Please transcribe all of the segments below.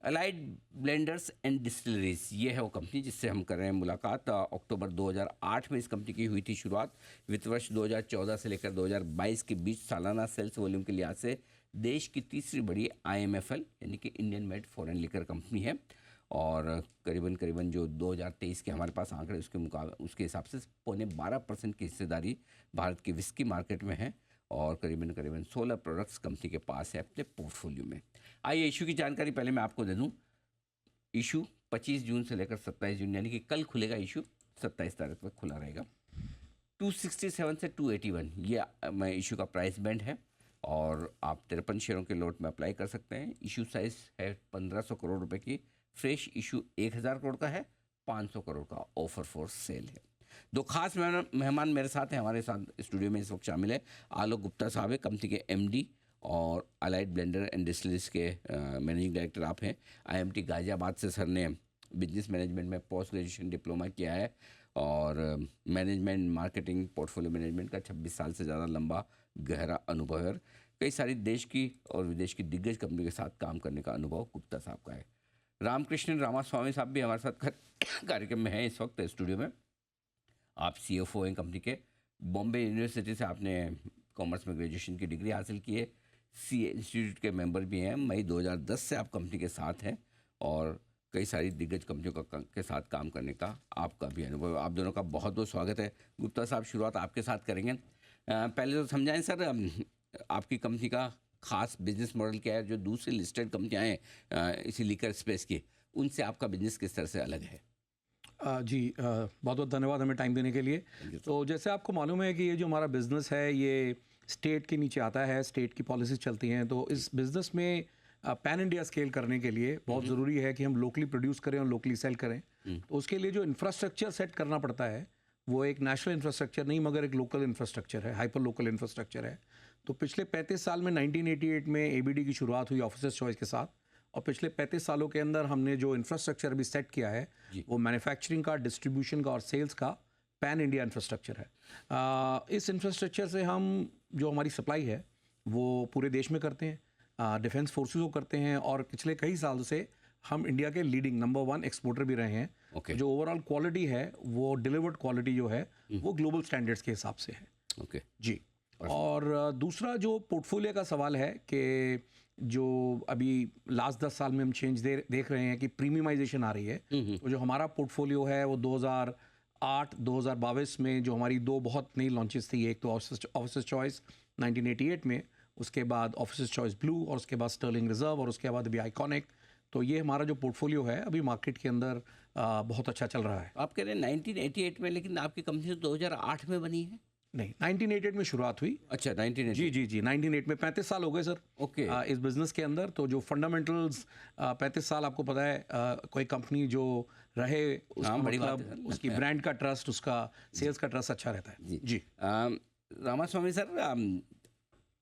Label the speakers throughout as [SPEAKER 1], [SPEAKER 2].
[SPEAKER 1] Allied blenders and distilleries, ये है वो कंपनी जिससे हम कर रहे हैं मुलाकात। अक्टूबर 2008 में इस कंपनी की हुई थी शुरुआत। वित्त वर्ष 2014 से लेकर 2022 के बीच सालाना सेल्स वॉल्यूम के लिहाज से देश की तीसरी बड़ी IMFL यानी कि Indian made foreign liquor company है। और करीबन करीबन जो 2023 के हमारे पास आंकड़े उसके हिसाब से 12.25% की हिस्सेदारी भारत की विस्की मार्केट में है। और करीबन करीबन 16 प्रोडक्ट्स कंपनी के पास है अपने पोर्टफोलियो में। आइए इशू की जानकारी पहले मैं आपको दे दूं। इशू 25 जून से लेकर 27 जून यानी कि कल खुलेगा इशू, 27 तारीख तक खुला रहेगा। 267 से 281 ये मैं इशू का प्राइस बैंड है। और आप 53 शेयरों के लॉट में अप्लाई कर सकते हैं। इशू साइज है 1500 करोड़ रुपए की। फ्रेश इशू 1000 करोड़ का है। 500 करोड़ का ऑफर फॉर सेल है। दो खास मेहमान मेरे साथ हैं, हमारे साथ स्टूडियो में इस वक्त शामिल है। आलोक गुप्ता साहब है, कंपनी के MD और अलाइड ब्लेंडर एंड डिस्टिलरीज के मैनेजिंग डायरेक्टर आप हैं। IMT गाजियाबाद से सर ने बिजनेस मैनेजमेंट में पोस्ट ग्रेजुएशन डिप्लोमा किया है और मैनेजमेंट मार्केटिंग पोर्टफोलियो मैनेजमेंट का 26 साल से ज़्यादा लंबा गहरा अनुभव है। कई सारी देश की और विदेश की दिग्गज कंपनी के साथ काम करने का अनुभव गुप्ता साहब का है। रामकृष्ण रामास्वामी साहब भी हमारे साथ कार्यक्रम में हैं इस वक्त स्टूडियो में। आप CFO हैं कंपनी के। बॉम्बे यूनिवर्सिटी से आपने कॉमर्स में ग्रेजुएशन की डिग्री हासिल की है। CA इंस्टीट्यूट के मेंबर भी हैं। मई 2010 से आप कंपनी के साथ हैं और कई सारी दिग्गज कंपनियों के साथ काम करने का आपका भी अनुभव। आप दोनों का बहुत बहुत स्वागत है। गुप्ता साहब, शुरुआत आपके साथ करेंगे। पहले तो समझाएं सर, आपकी कंपनी का खास बिजनेस मॉडल क्या है जो दूसरी लिस्टेड कंपनियाँ हैं इसी लीकर स्पेस की, उनसे आपका बिजनेस किस तरह से अलग है?
[SPEAKER 2] जी, बहुत बहुत धन्यवाद हमें टाइम देने के लिए। तो जैसे आपको मालूम है कि ये जो हमारा बिज़नेस है ये स्टेट के नीचे आता है, स्टेट की पॉलिसीज चलती हैं। तो इस बिज़नेस में पैन इंडिया स्केल करने के लिए बहुत ज़रूरी है कि हम लोकली प्रोड्यूस करें और लोकली सेल करें। तो उसके लिए जो इंफ्रास्ट्रक्चर सेट करना पड़ता है वो एक नेशनल इंफ्रास्ट्रक्चर नहीं मगर एक लोकल इंफ्रास्ट्रक्चर है, हाइपर लोकल इंफ्रास्ट्रक्चर है। तो पिछले 35 साल में 1988 में ABD की शुरुआत हुई ऑफिसर्स चॉइस के साथ। और पिछले 35 सालों के अंदर हमने जो इंफ्रास्ट्रक्चर अभी सेट किया है वो मैन्युफैक्चरिंग का, डिस्ट्रीब्यूशन का और सेल्स का पैन इंडिया इंफ्रास्ट्रक्चर है। इस इंफ्रास्ट्रक्चर से हम जो हमारी सप्लाई है वो पूरे देश में करते हैं, डिफेंस फोर्सेस को करते हैं और पिछले कई साल से हम इंडिया के लीडिंग नंबर 1 एक्सपोर्टर भी रहे हैं। जो ओवरऑल क्वालिटी है वो डिलीवर्ड क्वालिटी जो है वो ग्लोबल स्टैंडर्ड्स के हिसाब से है। जी। और दूसरा जो पोर्टफोलियो का सवाल है कि जो अभी लास्ट 10 साल में हम चेंज देख रहे हैं कि प्रीमियमाइजेशन आ रही है। तो जो हमारा पोर्टफोलियो है वो 2008-2022 में जो हमारी दो बहुत नई लॉन्चेस थी, एक तो ऑफिसर्स चॉइस 1988 में, उसके बाद ऑफिसर्स चॉइस ब्लू और उसके बाद स्टर्लिंग रिजर्व और उसके बाद अभी आइकॉनिक। तो ये हमारा जो पोर्टफोलियो है अभी मार्केट के अंदर बहुत अच्छा चल रहा है।
[SPEAKER 1] आप कह रहे हैं 1988 में, लेकिन आपकी कंपनी तो 2008 में बनी है।
[SPEAKER 2] नहीं, 1988 में शुरुआत हुई।
[SPEAKER 1] अच्छा, 1988।
[SPEAKER 2] जी 1988 में 35 साल हो गए सर।
[SPEAKER 1] ओके।
[SPEAKER 2] इस बिज़नेस के अंदर तो जो फंडामेंटल्स 35 साल आपको पता है कोई कंपनी जो रहे उसका मतलब उसकी ब्रांड का ट्रस्ट, उसका सेल्स का ट्रस्ट अच्छा रहता है। जी।
[SPEAKER 1] रामास्वामी सर,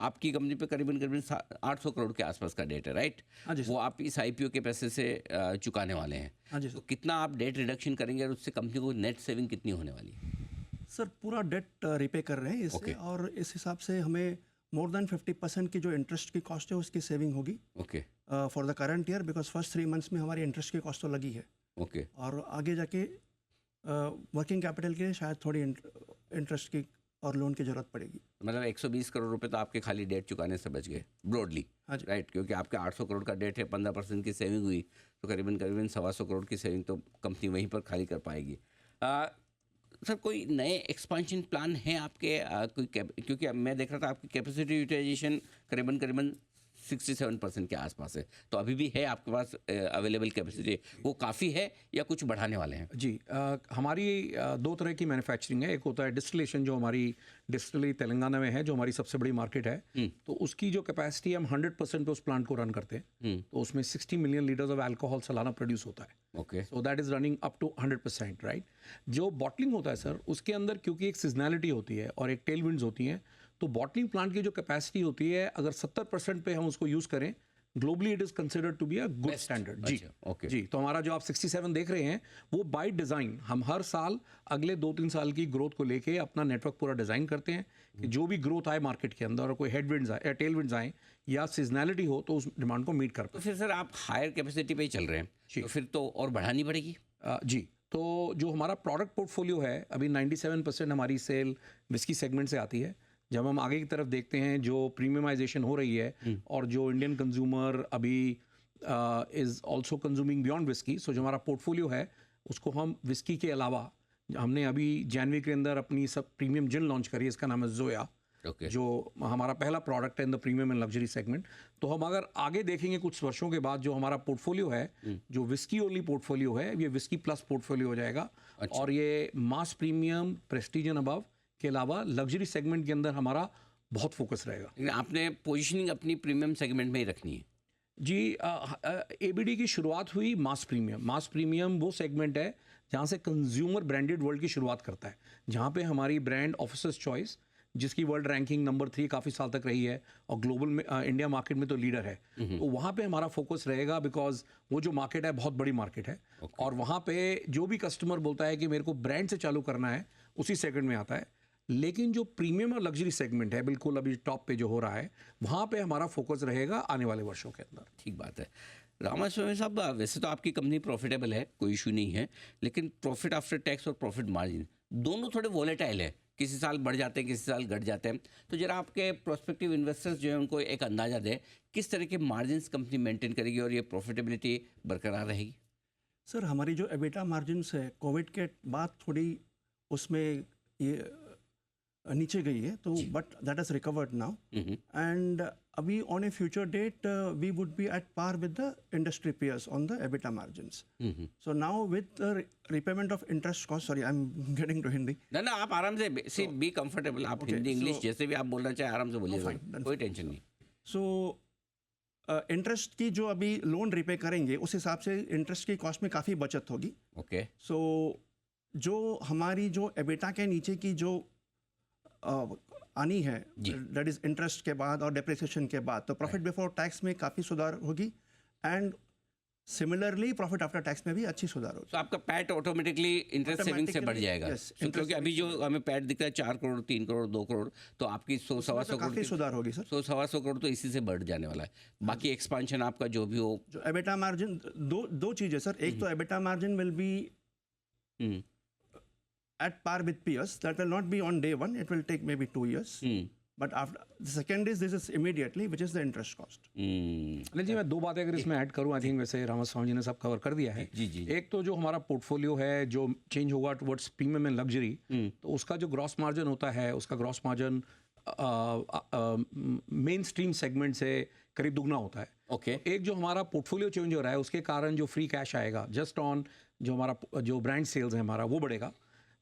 [SPEAKER 1] आपकी कंपनी पे करीबन करीबन 800 करोड़ के आसपास का डेट है, राइट?
[SPEAKER 2] हाँ जी।
[SPEAKER 1] वो आप इस IPO के पैसे से चुकाने वाले हैं।
[SPEAKER 2] हाँ जी।
[SPEAKER 1] तो कितना आप डेट रिडक्शन करेंगे और उससे कंपनी को नेट सेविंग कितनी होने वाली है?
[SPEAKER 3] सर पूरा डेट रिपे कर रहे हैं इससे। और इस हिसाब से हमें मोर देन 50% की जो इंटरेस्ट की कॉस्ट है उसकी सेविंग होगी
[SPEAKER 1] okay
[SPEAKER 3] for the current year, because first 3 months में हमारी इंटरेस्ट की कॉस्ट तो लगी है।
[SPEAKER 1] ओके।
[SPEAKER 3] और आगे जाके वर्किंग कैपिटल के लिए शायद थोड़ी इंटरेस्ट की और लोन की ज़रूरत पड़ेगी।
[SPEAKER 1] मतलब 120 करोड़ रुपए तो आपके खाली डेट चुकाने से बच गए ब्रॉडली।
[SPEAKER 3] हाँ जी।
[SPEAKER 1] राइट, क्योंकि आपके 800 करोड़ का डेट है, 15% की सेविंग हुई तो करीबन करीबन 125 करोड़ की सेविंग तो कंपनी वहीं पर खाली कर पाएगी। सर, कोई नए एक्सपेंशन प्लान है आपके? क्योंकि अब मैं देख रहा था आपकी कैपेसिटी यूटिलाइजेशन करीबन करीबन 67% के आसपास है, तो अभी भी है आपके पास अवेलेबल कैपेसिटी, वो काफ़ी है या कुछ बढ़ाने वाले हैं?
[SPEAKER 2] जी, हमारी दो तरह की मैन्युफैक्चरिंग है। एक होता है डिस्टिलेशन, जो हमारी डिस्टिलरी तेलंगाना में है, जो हमारी सबसे बड़ी मार्केट है। तो उसकी जो कैपेसिटी है हम 100% पे उस प्लांट को रन करते हैं। तो उसमें 60 मिलियन लीटर्स ऑफ अल्कोहल सालाना प्रोड्यूस होता है।
[SPEAKER 1] Okay.
[SPEAKER 2] So that is running up to 100%, right. जो बॉटलिंग होता है सर, उसके अंदर क्योंकि एक सीजनैलिटी होती है और एक टेल विंड्स होती हैं, तो बॉटलिंग प्लांट की जो कैपेसिटी होती है अगर 70% पे हम उसको यूज़ करें globally it is considered to be a good standard. जी
[SPEAKER 1] अच्छा, okay.
[SPEAKER 2] जी, तो हमारा जो आप 67 देख रहे हैं वो बाय डिज़ाइन हम हर साल अगले 2-3 साल की ग्रोथ को लेके अपना नेटवर्क पूरा डिज़ाइन करते हैं कि जो भी ग्रोथ आए मार्केट के अंदर और कोई हेडविंड्स आए या टेलविंड्स आए या सीजनैलिटी हो तो उस डिमांड को मीट कर
[SPEAKER 1] तो फिर सर आप हायर कैपेसिटी पे ही चल रहे हैं, तो फिर तो और बढ़ानी पड़ेगी।
[SPEAKER 2] जी, तो जो हमारा प्रोडक्ट पोर्टफोलियो है अभी 97% हमारी सेल विस्की सेगमेंट से आती है। जब हम आगे की तरफ देखते हैं जो प्रीमियमाइजेशन हो रही है और जो इंडियन कंज्यूमर अभी is also consuming beyond whisky, so जो हमारा पोर्टफोलियो है उसको हम विस्की के अलावा हमने अभी जनवरी के अंदर अपनी सब प्रीमियम जिन लॉन्च करी है, इसका नाम है जोया।
[SPEAKER 1] Okay.
[SPEAKER 2] जो हमारा पहला प्रोडक्ट है in the premium and luxury segment. तो हम अगर आगे देखेंगे कुछ वर्षों के बाद जो हमारा पोर्टफोलियो है जो विस्की ओनली पोर्टफोलियो है ये विस्की प्लस पोर्टफोलियो हो जाएगा। और ये मास प्रीमियम प्रेस्टीज एंड अबव के अलावा लग्जरी सेगमेंट के अंदर हमारा बहुत फोकस रहेगा।
[SPEAKER 1] लेकिन आपने पोजीशनिंग अपनी प्रीमियम सेगमेंट में ही रखनी है।
[SPEAKER 2] जी, एबीडी की शुरुआत हुई मास प्रीमियम। मास प्रीमियम वो सेगमेंट है जहाँ से कंज्यूमर ब्रांडेड वर्ल्ड की शुरुआत करता है, जहाँ पे हमारी ब्रांड ऑफिसर्स चॉइस जिसकी वर्ल्ड रैंकिंग नंबर 3 काफ़ी साल तक रही है और ग्लोबल में इंडिया मार्केट में तो लीडर है। तो वहाँ पे हमारा फोकस रहेगा बिकॉज वो जो मार्केट है बहुत बड़ी मार्केट है। और वहाँ पे जो भी कस्टमर बोलता है कि मेरे को ब्रांड से चालू करना है उसी सेगमेंट में आता है। लेकिन जो प्रीमियम और लग्जरी सेगमेंट है बिल्कुल अभी टॉप पे जो हो रहा है वहाँ पे हमारा फोकस रहेगा आने वाले वर्षों के अंदर।
[SPEAKER 1] ठीक बात है। रामास्वामी साहब, वैसे तो आपकी कंपनी प्रॉफिटेबल है, कोई इशू नहीं है, लेकिन प्रॉफिट आफ्टर टैक्स और प्रॉफिट मार्जिन दोनों थोड़े वॉलेटाइल है, किसी साल बढ़ जाते हैं किसी साल घट जाते हैं। तो जरा आपके प्रोस्पेक्टिव इन्वेस्टर्स जो है उनको एक अंदाज़ा दें किस तरह के मार्जिन्स कंपनी मेंटेन करेगी और ये प्रॉफिटेबिलिटी बरकरार रहेगी।
[SPEAKER 3] सर हमारी जो एबिटा मार्जिन्स है कोविड के बाद थोड़ी उसमें ये नीचे गई है, तो but that is recovered now and अभी on a future date we would be at par with the industry peers on the EBITDA margins. So now with repayment of interest cost, sorry I am getting to Hindi.
[SPEAKER 1] ना आप आराम से C be comfortable, आप Hindi English जैसे भी आप बोलना चाहे आराम से बोलिएगा, कोई टेंशन नहीं।
[SPEAKER 3] सो इंटरेस्ट की जो अभी लोन रिपे करेंगे उस हिसाब से इंटरेस्ट की कॉस्ट में काफ़ी बचत होगी।
[SPEAKER 1] ओके,
[SPEAKER 3] सो जो हमारी जो एबिटा के नीचे की जो आनी है दैट इज इंटरेस्ट के बाद और डेप्रिसिएशन के बाद, तो प्रॉफिट बिफोर टैक्स में काफ़ी सुधार होगी and similarly profit after tax में भी अच्छी सुधार होगी।
[SPEAKER 1] तो आपका पैट ऑटोमेटिकली इंटरेस्ट सेविंग से बढ़ जाएगा।
[SPEAKER 3] yes,
[SPEAKER 1] So, क्योंकि अभी जो हमें पैट दिख रहा है 4 करोड़ 3 करोड़ 2 करोड़, तो आपकी 100-125
[SPEAKER 3] काफ़ी
[SPEAKER 1] करोड़
[SPEAKER 3] सुधार होगी सर।
[SPEAKER 1] 100-125 करोड़ तो इसी से बढ़ जाने वाला है। बाकी एक्सपांशन आपका जो भी हो,
[SPEAKER 3] जो एबिटा मार्जिन दो चीज़ें सर, एक तो EBITDA margin will be at par with peers. That will not be on day one. It will take maybe 2 years. But after the second is this is immediately, which is the interest cost.
[SPEAKER 2] Anil ji, मैं दो बातें अगर इसमें add करूं, I think वैसे रामास्वामी जी ने सब cover कर दिया है।
[SPEAKER 1] जी।
[SPEAKER 2] एक तो जो हमारा पोर्टफोलियो है जो चेंज होगा टुवर्ड्स प्रीमियम एंड लग्जरी, तो उसका जो ग्रॉस मार्जिन होता है उसका gross margin main stream segment से करीब दुगना होता है।
[SPEAKER 1] ओके,
[SPEAKER 2] एक जो हमारा पोर्टफोलियो चेंज हो रहा है उसके कारण जो फ्री कैश आएगा जस्ट ऑन जो हमारा जो ब्रांड सेल्स है हमारा वो बढ़ेगा।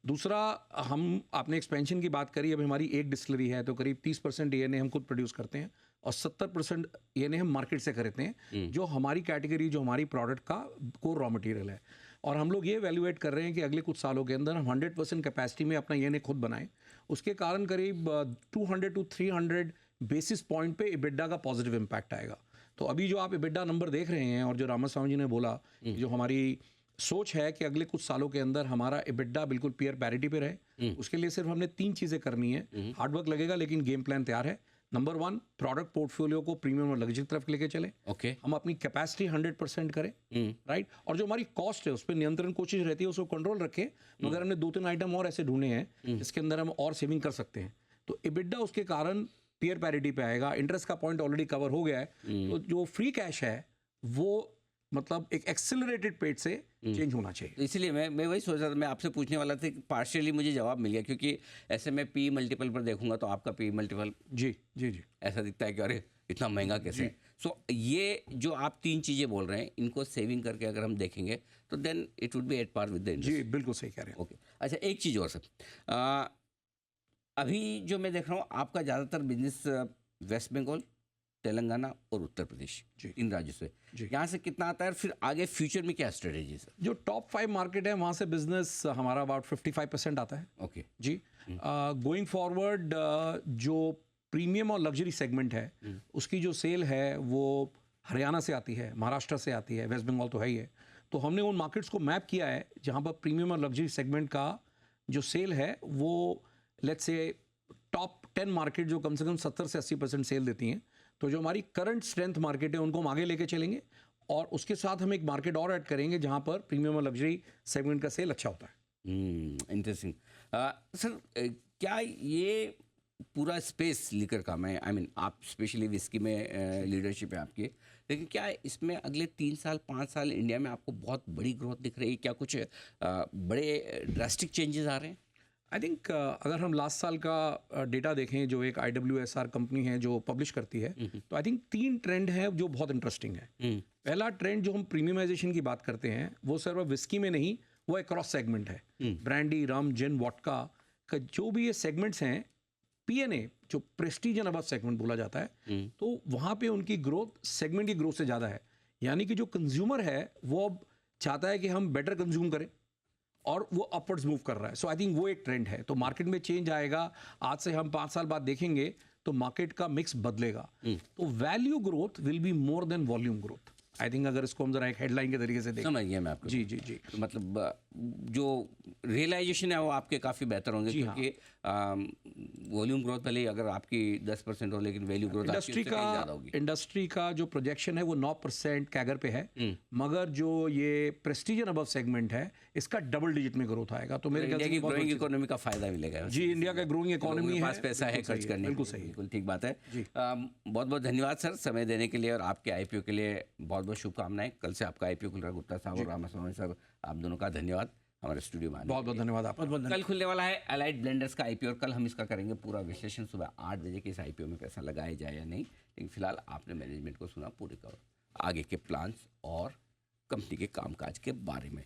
[SPEAKER 2] दूसरा, हम आपने एक्सपेंशन की बात करी, अभी हमारी एक डिस्टिलरी है तो करीब 30% ENA हम खुद प्रोड्यूस करते हैं और 70% ENA हम मार्केट से खरीदते हैं, जो हमारी कैटेगरी जो हमारी प्रोडक्ट का कोर रॉ मटेरियल है। और हम लोग ये वैल्यूएट कर रहे हैं कि अगले कुछ सालों के अंदर हम 100% कैपेसिटी में अपना ENA खुद बनाएं। उसके कारण करीब 200 to 300 बेसिस पॉइंट पे EBITDA का पॉजिटिव इम्पैक्ट आएगा। तो अभी जो आप EBITDA नंबर देख रहे हैं और जो रामास्वामी जी ने बोला, जो हमारी सोच है कि अगले कुछ सालों के अंदर हमारा EBITDA बिल्कुल पीयर पैरिटी पे रहे, उसके लिए सिर्फ हमने 3 चीज़ें करनी है। हार्डवर्क लगेगा लेकिन गेम प्लान तैयार है। नंबर 1, प्रोडक्ट पोर्टफोलियो को प्रीमियम और लग्जरी तरफ लेके चले।
[SPEAKER 1] ओके,
[SPEAKER 2] हम अपनी कैपेसिटी 100% करें, राइट। और जो हमारी कॉस्ट है उस पर नियंत्रण कोशिश रहती है उसको कंट्रोल रखें, मगर हमने 2-3 आइटम और ऐसे ढूंढे हैं जिसके अंदर हम और सेविंग कर सकते हैं। तो EBITDA उसके कारण पीयर पैरिटी पे आएगा। इंटरेस्ट का पॉइंट ऑलरेडी कवर हो गया है, तो जो फ्री कैश है वो मतलब एक एक्सेलरेटेड पेट से चेंज होना चाहिए।
[SPEAKER 1] तो इसलिए मैं वही सोच रहा था, मैं आपसे पूछने वाला था कि पार्शियली मुझे जवाब मिल गया, क्योंकि ऐसे में पी मल्टीपल पर देखूंगा तो आपका पी मल्टीपल
[SPEAKER 2] जी जी जी
[SPEAKER 1] ऐसा दिखता है कि अरे इतना महंगा कैसे है। सो ये जो आप 3 चीज़ें बोल रहे हैं इनको सेविंग करके अगर हम देखेंगे तो then it would be at par with the industry.
[SPEAKER 2] जी, बिल्कुल सही कह रहे हैं।
[SPEAKER 1] ओके, अच्छा एक चीज़ और सर, अभी जो मैं देख रहा हूँ आपका ज़्यादातर बिजनेस वेस्ट बंगाल, तेलंगाना और उत्तर प्रदेश,
[SPEAKER 2] जी।
[SPEAKER 1] 3 राज्यों से। यहाँ से कितना आता है और फिर आगे फ्यूचर में क्या स्ट्रेटेजी है सर?
[SPEAKER 2] जो टॉप 5 मार्केट है वहाँ से बिजनेस हमारा अबाउट 55% आता है।
[SPEAKER 1] ओके,
[SPEAKER 2] जी, गोइंग फॉरवर्ड जो प्रीमियम और लग्जरी सेगमेंट है उसकी जो सेल है वो हरियाणा से आती है, महाराष्ट्र से आती है, वेस्ट बंगाल तो है ही है। तो हमने उन मार्केट्स को मैप किया है जहाँ पर प्रीमियम और लग्जरी सेगमेंट का जो सेल है वो लेट्स से टॉप 10 मार्केट जो कम से कम 70 से 80% सेल देती हैं। तो जो हमारी करंट स्ट्रेंथ मार्केट है उनको हम आगे लेके चलेंगे और उसके साथ हम एक मार्केट और ऐड करेंगे जहाँ पर प्रीमियम और लग्जरी सेगमेंट का सेल अच्छा होता है।
[SPEAKER 1] Interesting sir. क्या ये पूरा स्पेस लीकर का, मैं आई मीन आप स्पेशली विस्की में लीडरशिप है आपकी, लेकिन क्या इसमें अगले 3 साल 5 साल इंडिया में आपको बहुत बड़ी ग्रोथ दिख रही है? क्या कुछ बड़े ड्रास्टिक चेंजेस आ रहे हैं?
[SPEAKER 2] आई थिंक अगर हम लास्ट साल का डेटा देखें जो एक IWSR कंपनी है जो पब्लिश करती है, तो आई थिंक 3 ट्रेंड है जो बहुत इंटरेस्टिंग है। पहला ट्रेंड जो हम प्रीमियमाइजेशन की बात करते हैं वो सिर्फ विस्की में नहीं, वो अक्रॉस सेगमेंट है। ब्रांडी, रम, जिन, वोडका का जो भी ये सेगमेंट्स हैं, PNA जो प्रेस्टीज एंड अबव सेगमेंट बोला जाता है, तो वहाँ पे उनकी ग्रोथ सेगमेंट की ग्रोथ से ज़्यादा है। यानी कि जो कंज्यूमर है वो अब चाहता है कि हम बेटर कंज्यूम करें और वो अपवर्ड्स मूव कर रहा है। सो आई थिंक वो एक ट्रेंड है। तो मार्केट में चेंज आएगा। आज से हम 5 साल बाद देखेंगे तो मार्केट का मिक्स बदलेगा। तो value growth will be more than volume growth. I think अगर इसको हम जरा एक हेडलाइन के तरीके से देखें।
[SPEAKER 1] समझ गया मैं आपको।
[SPEAKER 2] जी जी जी।
[SPEAKER 1] तो मतलब जो रियलाइजेशन है वो आपके काफ़ी बेहतर होंगे, क्योंकि वॉल्यूम ग्रोथ भले ही अगर आपकी 10% हो, लेकिन वैल्यू ग्रोथ ज़्यादा होगी।
[SPEAKER 2] इंडस्ट्री का जो प्रोजेक्शन है वो 9% कैगर पे है, मगर जो ये प्रेस्टीज एंड अबव सेगमेंट है इसका डबल डिजिट में ग्रोथ आएगा। तो मेरे ख्याल से
[SPEAKER 1] इंडिया की ग्रोइंग इकोनॉमी का फायदा मिलेगा।
[SPEAKER 2] जी, इंडिया का ग्रोइंग इकोनॉमी है,
[SPEAKER 1] पास पैसा है खर्च करने।
[SPEAKER 2] बिल्कुल सही,
[SPEAKER 1] बिल्कुल ठीक बात है। बहुत बहुत धन्यवाद सर समय देने के लिए, और आपके IPO के लिए बहुत बहुत शुभकामनाएं। कल से आपका IPO खुल रहा है। गुप्ता साहब और रामास्वामी साहब, आप दोनों का धन्यवाद हमारे स्टूडियो में आने।
[SPEAKER 2] बहुत बहुत धन्यवाद आपका।
[SPEAKER 1] कल खुलने वाला है एलाइट ब्लेंडर्स का IPO, और कल हम इसका करेंगे पूरा विश्लेषण सुबह 8 बजे कि इस IPO में पैसा लगाया जाए या नहीं। लेकिन फिलहाल आपने मैनेजमेंट को सुना पूरे का आगे के प्लान्स और कंपनी के कामकाज के बारे में।